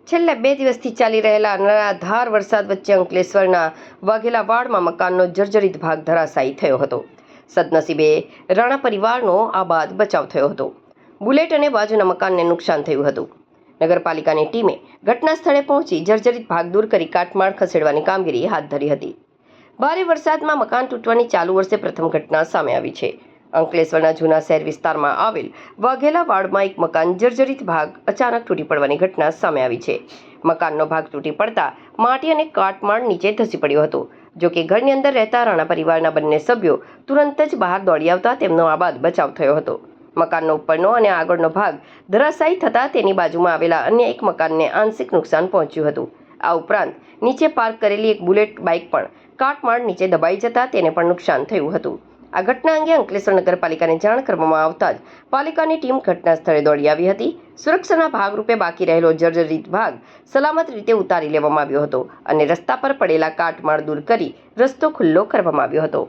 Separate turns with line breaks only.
છેલ્લા 2 દિવસથી ચાલી રહેલા અનરાધાર વરસાદ વચ્ચે અંકલેશ્વરના વાઘેલા વાડમાં મકાનનો જર્જરિત ભાગ ધરાશાયી થયો હતો. સદનસીબે રાણા પરિવારનો આબાદ બચાવ થયો હતો. બુલેટ અને બાજુના મકાનને નુકસાન થયું હતું. નગરપાલિકાની ટીમે ઘટના સ્થળે પહોંચી જર્જરિત ભાગ દૂર કરી કાટમાળ ખસેડવાની કામગીરી હાથ ધરી હતી. ભારે વરસાદમાં મકાન તૂટવાની ચાલુ વર્ષે પ્રથમ ઘટના સામે આવી છે. અંકલેશ્વરના જૂના શહેર વિસ્તારમાં આવેલ વાઘેલા વાડમાં એક મકાન જર્જરિત ભાગ અચાનક તૂટી પડવાની ઘટના સામે આવી છે. મકાનનો ભાગ તૂટી પડતા માટી અને કાટમાળ નીચે ધસી પડ્યો હતો. જોકે ઘરની અંદર રહેતા રાણા પરિવારના બંને સભ્યો તુરંત જ બહાર દોડી આવતા તેમનો આબાદ બચાવ થયો હતો. મકાનનો ઉપરનો અને આગળનો ભાગ ધરાશાયી થતાં તેની બાજુમાં આવેલા અન્ય એક મકાનને આંશિક નુકસાન પહોંચ્યું હતું. આ ઉપરાંત નીચે પાર્ક કરેલી એક બુલેટ બાઇક પણ કાટમાળ નીચે દબાઈ જતા તેને પણ નુકસાન થયું હતું. આ ઘટના અંગે અંકલેશ્વર નગરપાલિકાને જાણ કરવામાં આવતા જ પાલિકાની ટીમ ઘટના સ્થળે દોડી આવી હતી. સુરક્ષાના ભાગરૂપે બાકી રહેલો જર્જરિત ભાગ સલામત રીતે ઉતારી લેવામાં આવ્યો હતો અને રસ્તા પર પડેલા કાટમાળ દૂર કરી રસ્તો ખુલ્લો કરવામાં આવ્યો હતો.